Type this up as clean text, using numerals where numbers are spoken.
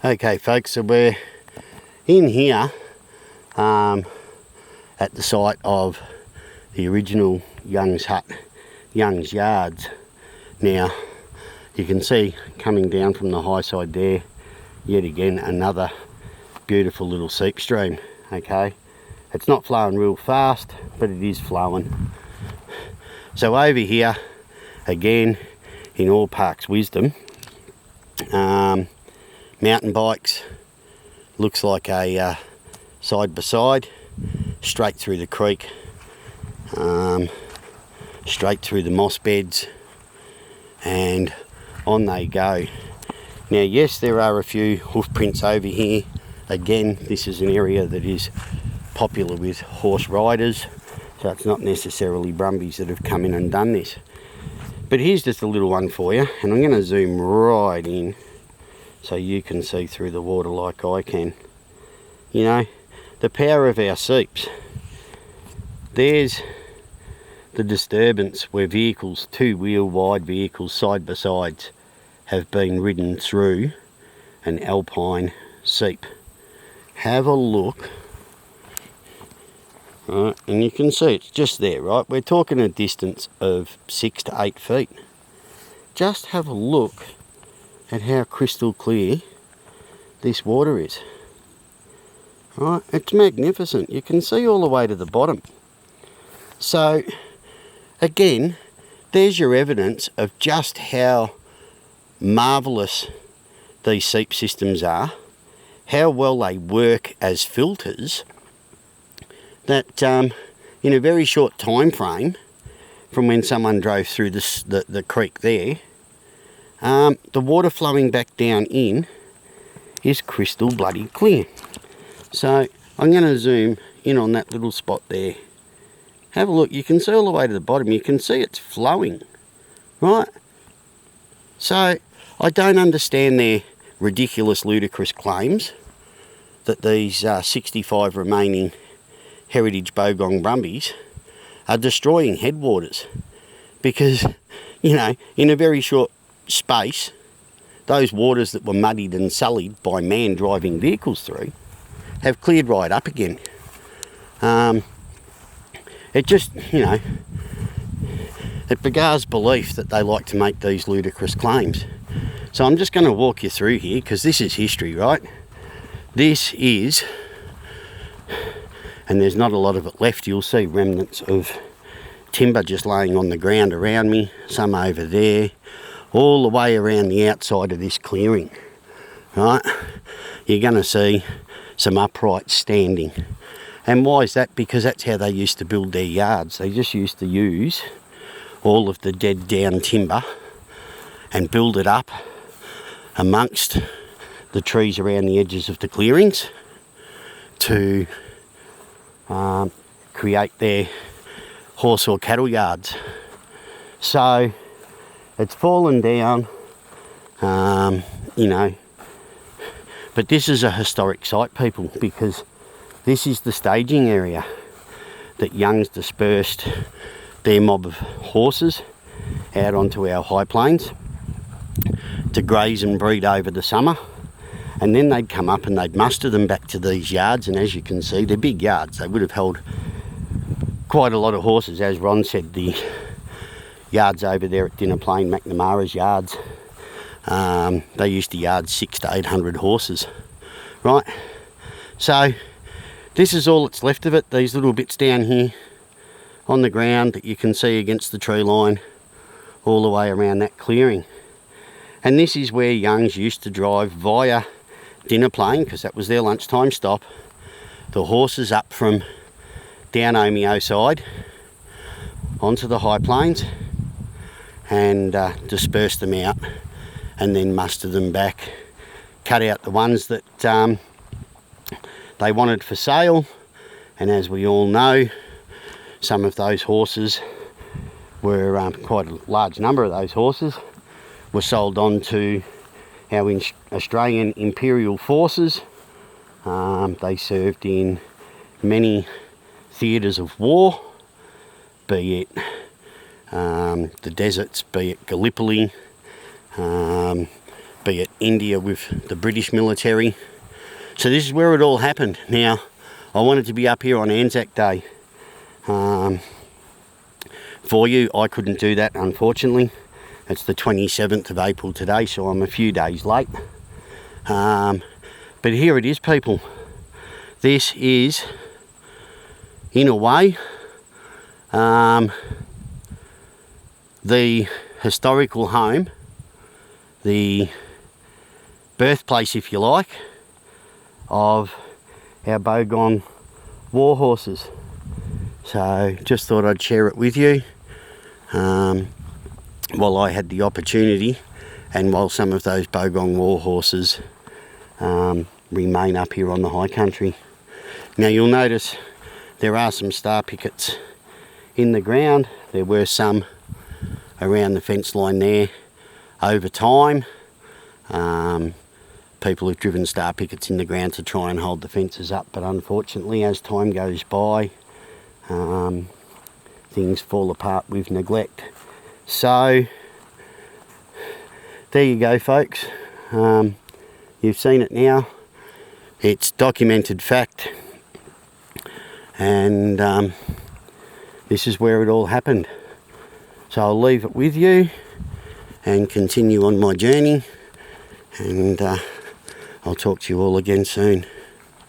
Okay folks, so we're in here at the site of the original Young's hut, Young's yards. Now you can see coming down from the high side there, yet again another beautiful little seep stream. Okay, it's not flowing real fast, but it is flowing. So over here again, in All Park's wisdom, mountain bikes, looks like a side by side, straight through the creek, straight through the moss beds, and on they go. Now yes, there are a few hoof prints over here. Again, this is an area that is popular with horse riders, so it's not necessarily Brumbies that have come in and done this. But here's just a little one for you, and I'm going to zoom right in so you can see through the water like I can. You know, the power of our seeps. There's the disturbance where vehicles, two-wheel wide vehicles side by sides, have been ridden through an alpine seep. Have a look. Right, and you can see it's just there, right? We're talking a distance of 6 to 8 feet. Just have a look at how crystal clear this water is. Right, it's magnificent. You can see all the way to the bottom. So again, there's your evidence of just how marvellous these seep systems are, how well they work as filters, that in a very short time frame from when someone drove through the creek there, the water flowing back down in is crystal bloody clear. So I'm going to zoom in on that little spot there. Have a look. You can see all the way to the bottom. You can see it's flowing, right? So I don't understand their ridiculous, ludicrous claims that these 65 remaining Heritage Bogong Brumbies are destroying headwaters, because, you know, in a very short space, those waters that were muddied and sullied by man driving vehicles through have cleared right up again. It just, you know, it begars belief that they like to make these ludicrous claims. So I'm just going to walk you through here, because this is history, right? This is, and there's not a lot of it left. You'll see remnants of timber just laying on the ground around me, some over there, all the way around the outside of this clearing, right? You're going to see some uprights standing. And why is that? Because that's how they used to build their yards. They just used to use all of the dead down timber and build it up amongst the trees around the edges of the clearings to create their horse or cattle yards. So it's fallen down, you know, but this is a historic site, people, because this is the staging area that Young's dispersed their mob of horses out onto our high plains to graze and breed over the summer. And then they'd come up and they'd muster them back to these yards, and as you can see, they're big yards. They would have held quite a lot of horses. As Ron said, the yards over there at Dinner Plain, McNamara's yards, they used to yard 600 to 800 horses, right? So this is all that's left of it, these little bits down here on the ground that you can see against the tree line all the way around that clearing. And this is where Young's used to drive via Dinner Plain, because that was their lunchtime stop, the horses up from down Omeo side onto the high plains and disperse them out, and then muster them back, cut out the ones that they wanted for sale. And as we all know, some of those horses were, quite a large number of those horses were sold on to our Australian Imperial Forces. They served in many theatres of war, be it the deserts, be it Gallipoli, be it India with the British military. So this is where it all happened. Now, I wanted to be up here on Anzac Day for you. I couldn't do that, unfortunately. It's the 27th of April today, so I'm a few days late. But here it is, people. This is, in a way, the historical home, the birthplace, if you like, of our Bogong war horses. So just thought I'd share it with you while I had the opportunity, and while some of those Bogong war horses remain up here on the high country. Now you'll notice there are some star pickets in the ground. There were some around the fence line there over time. People have driven star pickets in the ground to try and hold the fences up, but unfortunately as time goes by, things fall apart with neglect. So there you go, folks. You've seen it now. It's documented fact, and this is where it all happened. So I'll leave it with you and continue on my journey, and I'll talk to you all again soon.